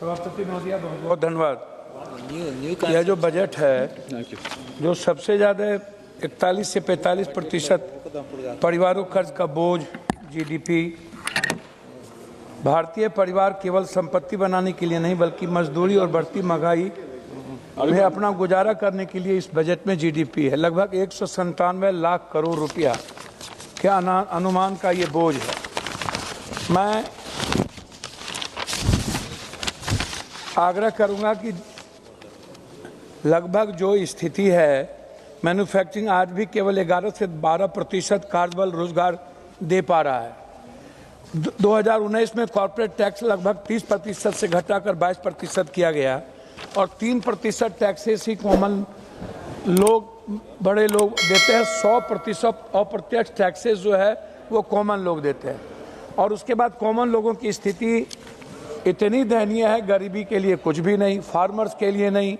सभापति महोदय, बहुत बहुत धन्यवाद। यह जो बजट है, जो सबसे ज़्यादा 41 से 45% परिवारों कर्ज का बोझ, जीडीपी, भारतीय परिवार केवल संपत्ति बनाने के लिए नहीं बल्कि मजदूरी और बढ़ती महंगाई में अपना गुजारा करने के लिए इस बजट में जीडीपी है। लगभग 197 लाख करोड़ रुपया के अनुमान का ये बोझ है। मैं आग्रह करूंगा कि लगभग जो स्थिति है, मैन्युफैक्चरिंग आज भी केवल 11 से 12% कार्यबल रोजगार दे पा रहा है। 2019 में कॉर्पोरेट टैक्स लगभग 30% से घटाकर 22% किया गया और 3% टैक्सेस ही कॉमन लोग, बड़े लोग देते हैं। 100% अप्रत्यक्ष टैक्सेस जो है वो कॉमन लोग देते हैं। और उसके बाद कॉमन लोगों की स्थिति इतनी दयनीय है, गरीबी के लिए कुछ भी नहीं, फार्मर्स के लिए नहीं,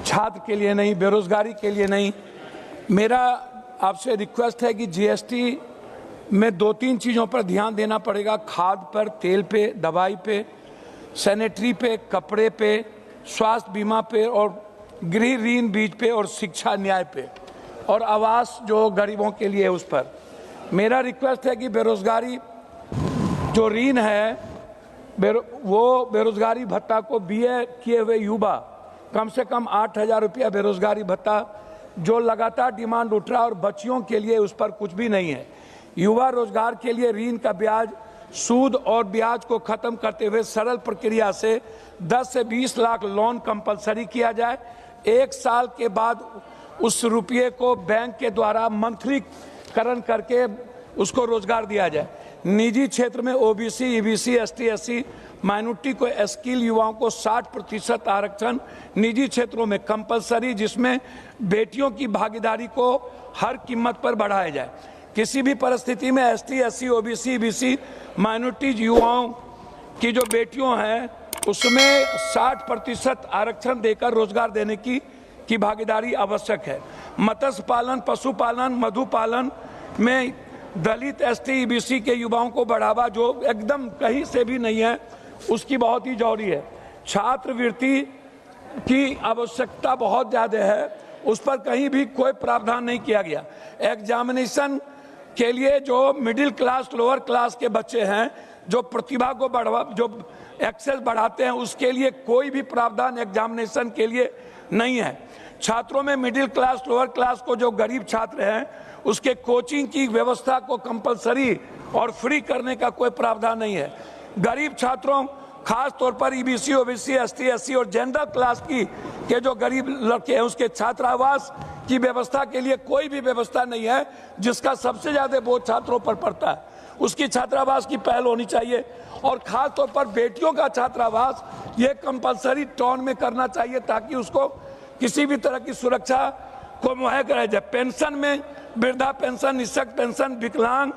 छात्र के लिए नहीं, बेरोजगारी के लिए नहीं। मेरा आपसे रिक्वेस्ट है कि जीएसटी में 2-3 चीज़ों पर ध्यान देना पड़ेगा। खाद पर, तेल पे, दवाई पे, सैनिटरी पे, कपड़े पे, स्वास्थ्य बीमा पे और गृह ऋण बीज पे और शिक्षा न्याय पे और आवास जो गरीबों के लिए है उस पर। मेरा रिक्वेस्ट है कि बेरोजगारी जो ऋण है वो बेरोजगारी भत्ता को बीए किए हुए युवा कम से कम 8,000 रुपया बेरोजगारी भत्ता जो लगातार डिमांड उठ रहा है और बच्चियों के लिए उस पर कुछ भी नहीं है। युवा रोजगार के लिए ऋण का ब्याज, सूद और ब्याज को खत्म करते हुए सरल प्रक्रिया से 10 से 20 लाख लोन कंपलसरी किया जाए। 1 साल के बाद उस रुपये को बैंक के द्वारा मंथलीकरण करके उसको रोजगार दिया जाए। निजी क्षेत्र में OBC, EBC, ST, SC, minority को स्किल युवाओं को 60% आरक्षण निजी क्षेत्रों में कंपलसरी, जिसमें बेटियों की भागीदारी को हर कीमत पर बढ़ाया जाए। किसी भी परिस्थिति में ST, SC, OBC, EBC, minority युवाओं की जो बेटियों हैं उसमें 60% आरक्षण देकर रोजगार देने की भागीदारी आवश्यक है। मत्स्य पालन, पशुपालन, मधुपालन में दलित, एसटी, ईबीसी के युवाओं को बढ़ावा जो एकदम कहीं से भी नहीं है, उसकी बहुत ही जरूरी है। छात्रवृत्ति की आवश्यकता बहुत ज़्यादा है, उस पर कहीं भी कोई प्रावधान नहीं किया गया। एग्जामिनेशन के लिए जो मिडिल क्लास, लोअर क्लास के बच्चे हैं जो प्रतिभा को जो एक्सेस बढ़ाते हैं, उसके लिए कोई भी प्रावधान एग्जामिनेशन के लिए नहीं है। छात्रों में मिडिल क्लास, लोअर क्लास को जो गरीब छात्र हैं उसके कोचिंग की व्यवस्था को कंपलसरी और फ्री करने का कोई प्रावधान नहीं है। गरीब छात्रों, खास तौर पर ईबीसी, ओबीसी, एसटी, एससी और जनरल क्लास के जो गरीब लड़के हैं उसके छात्रावास की व्यवस्था के लिए कोई भी व्यवस्था नहीं है, जिसका सबसे ज्यादा बोझ छात्रों पर पड़ता है। उसकी छात्रावास की पहल होनी चाहिए और खास तौर पर बेटियों का छात्रावास ये कंपलसरी टाउन में करना चाहिए ताकि उसको किसी भी तरह की सुरक्षा को मुहैया कराया जाए। पेंशन में वृद्धा पेंशन, निःशक्त पेंशन, विकलांग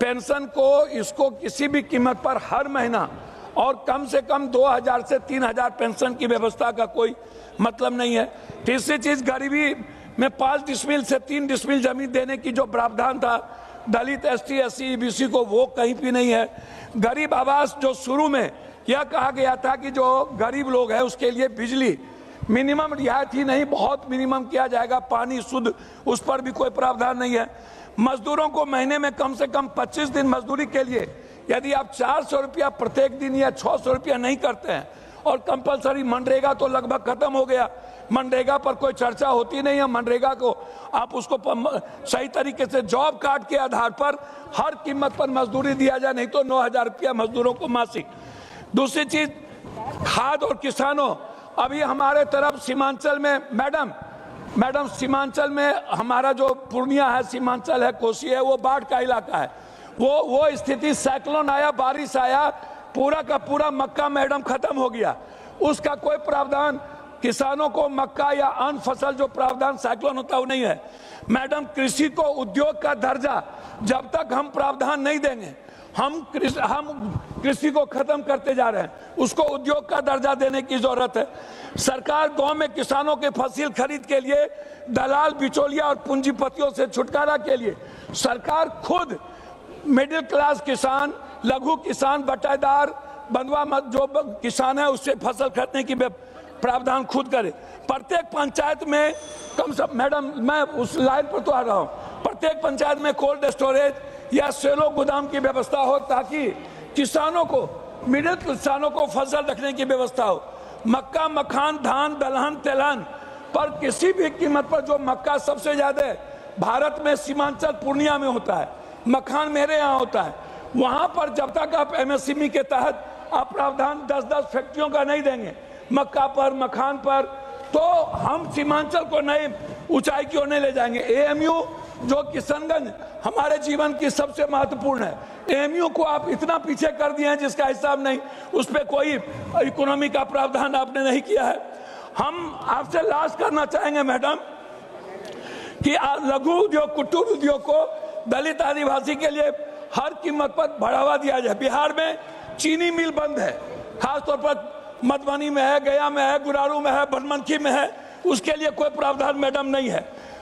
पेंशन को इसको किसी भी कीमत पर हर महीना और कम से कम 2,000 से 3,000 पेंशन की व्यवस्था का कोई मतलब नहीं है। तीसरी चीज, गरीबी में 5 डिसमिल से 3 डिसमिल जमीन देने की जो प्रावधान था दलित, एसटी, एससी, ईबीसी को, वो कहीं भी नहीं है। गरीब आवास जो शुरू में यह कहा गया था कि जो गरीब लोग हैं उसके लिए बिजली मिनिमम रियायत ही नहीं, बहुत मिनिमम किया जाएगा, पानी शुद्ध, उस पर भी कोई प्रावधान नहीं है। मजदूरों को महीने में कम से कम 25 दिन मजदूरी के लिए यदि आप 400 रुपया प्रत्येक दिन या 600 रुपया नहीं करते हैं और कंपलसरी मनरेगा तो लगभग खत्म हो गया, मनरेगा पर कोई चर्चा होती नहीं है। मनरेगा को आप उसको सही तरीके से जॉब कार्ड के आधार पर हर कीमत पर मजदूरी दिया जाए, नहीं तो 9,000 रुपया मजदूरों को मासिक। दूसरी चीज, खाद और किसानों, अभी हमारे तरफ सीमांचल में मैडम सीमांचल में हमारा जो पूर्णिया है, सीमांचल है, कोसी है, वो बाढ़ का इलाका है। वो स्थिति, साइक्लोन आया, बारिश आया, पूरा का पूरा मक्का मैडम खत्म हो गया। उसका कोई प्रावधान किसानों को मक्का या अन्य फसल जो प्रावधान साइक्लोन होता है वो नहीं है। मैडम, कृषि को उद्योग का दर्जा जब तक हम प्रावधान नहीं देंगे, हम कृषि को खत्म करते जा रहे हैं। उसको उद्योग का दर्जा देने की जरूरत है। सरकार गांव में किसानों के फसल खरीद के लिए दलाल, बिचौलिया और पूंजीपतियों से छुटकारा के लिए सरकार खुद मिडिल क्लास किसान, लघु किसान, बटाईदार, बंधुआ मत जो किसान है उससे फसल खरीदने की प्रावधान खुद करे। प्रत्येक पंचायत में कम से मैडम मैं उस लाइन पर तो आ रहा हूँ, प्रत्येक पंचायत में कोल्ड स्टोरेज या सेलो गोदाम की व्यवस्था हो ताकि किसानों को, मिडिल किसानों को फसल रखने की व्यवस्था हो। मक्का, मखान, धान, दलहन, तेलहन पर किसी भी कीमत पर जो मक्का सबसे ज्यादा भारत में सीमांचल पूर्णिया में होता है, मखान मेरे यहाँ होता है, वहां पर जब तक आप एमएसएमई के तहत आप प्रावधान 10-10 फैक्ट्रियों का नहीं देंगे मक्का पर, मखान पर, तो हम सीमांचल को नई ऊंचाई की ओर नहीं ले जाएंगे। एएमयू जो किशनगंज हमारे जीवन की सबसे महत्वपूर्ण है, एएमयू को आप इतना पीछे कर दिए हैं जिसका हिसाब नहीं, उस पर कोई इकोनॉमी का प्रावधान आपने नहीं किया है। हम आपसे लास्ट करना चाहेंगे मैडम कि लघु उद्योग, कुटीर उद्योग को दलित आदिवासी के लिए हर कीमत पर बढ़ावा दिया जाए। बिहार में चीनी मिल बंद है, खासतौर पर मधुबनी में है, गया में है, गुरारू में है, बनमनखी में है, उसके लिए कोई प्रावधान मैडम नहीं है।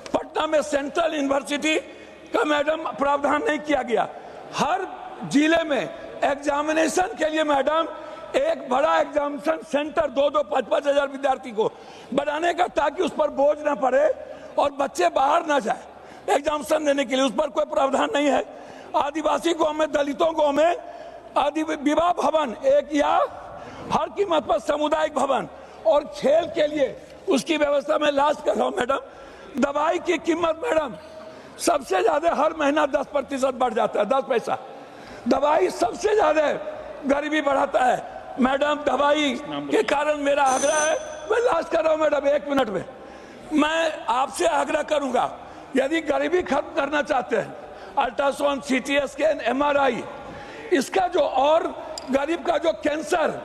पटना में सेंट्रल यूनिवर्सिटी का मैडम प्रावधान नहीं किया गया। हर जिले में एग्जामिनेशन के लिए मैडम एक बड़ा एग्जामिनेशन सेंटर 2-2, 5-5 हजार विद्यार्थी को बनाने का, ताकि उस पर बोझ न पड़े और बच्चे बाहर ना जाए एग्जामिनेशन देने के लिए, उस पर कोई प्रावधान नहीं है। आदिवासी गांव में, दलितों गांव में आदि विवाह भवन एक या हर कीमत पर सामुदायिक भवन, और खेल के लिए उसकी व्यवस्था में लास्ट कर रहा हूं मैडम। दवाई की कीमत मैडम सबसे ज्यादा हर महीना 10% बढ़ जाता है, 10 पैसा। दवाई सबसे ज्यादा गरीबी बढ़ाता है मैडम। दवाई के कारण मेरा आग्रह है, मैं लास्ट कर रहा हूं मैडम 1 मिनट में, मैं आपसे आग्रह करूंगा, यदि गरीबी खत्म करना चाहते हैं, अल्ट्रासाउंड, सीटी स्कैन, एमआरआई, इसका जो और गरीब का जो कैंसर,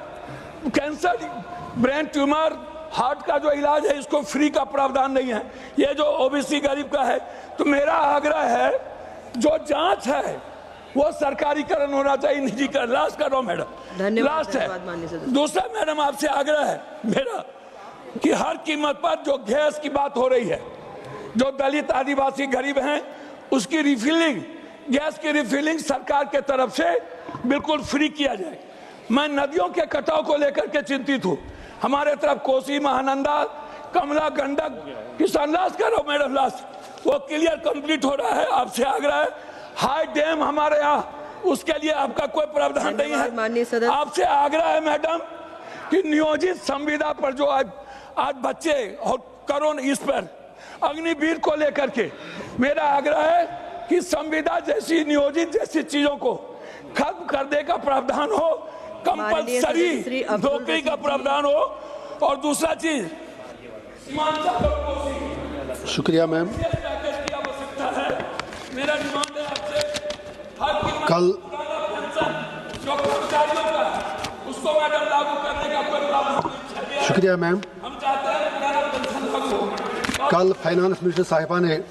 ब्रेन ट्यूमर, हार्ट का जो इलाज है, इसको फ्री का प्रावधान नहीं है। ये जो ओबीसी गरीब का है, तो मेरा आग्रह है जो जांच है वो सरकारीकरण होना चाहिए, निजीकरण। लास्ट कर रहा हूं मैडम, लास्ट है। दूसरा मैडम आपसे आग्रह है मेरा कि हर कीमत पर जो गैस की बात हो रही है, जो दलित आदिवासी गरीब हैं उसकी रिफिलिंग, गैस की रिफिलिंग सरकार के तरफ से बिल्कुल फ्री किया जाए। मैं नदियों के कटाव को लेकर के चिंतित हूँ। हमारे तरफ कोसी, महानंदा, कमला, गंडक, किसान, लास्ट करो मैडम, लास्ट, वो क्लियर कंप्लीट हो रहा है। आपसे आग्रह है, हाई डैम हमारे यहाँ, उसके लिए आपका कोई प्रावधान नहीं है। आपसे आग्रह है मैडम कि नियोजित संविदा पर जो आज बच्चे और करोड़, इस पर अग्निवीर को लेकर के मेरा आग्रह है कि संविदा जैसी, नियोजित जैसी चीजों को खत्म करने का प्रावधान हो, कंपलसरी नौकरी का प्रावधान हो, और दूसरा चीज शुक्रिया मैम। की आवश्यकता है। मेरा डिमांड है आपसे, कल जो कर्मचारियों का उसको मैडम लागू करने का कोई प्रावधान। शुक्रिया मैम। हम चाहते हैं कल फाइनेंस मिनिस्टर साहिबा ने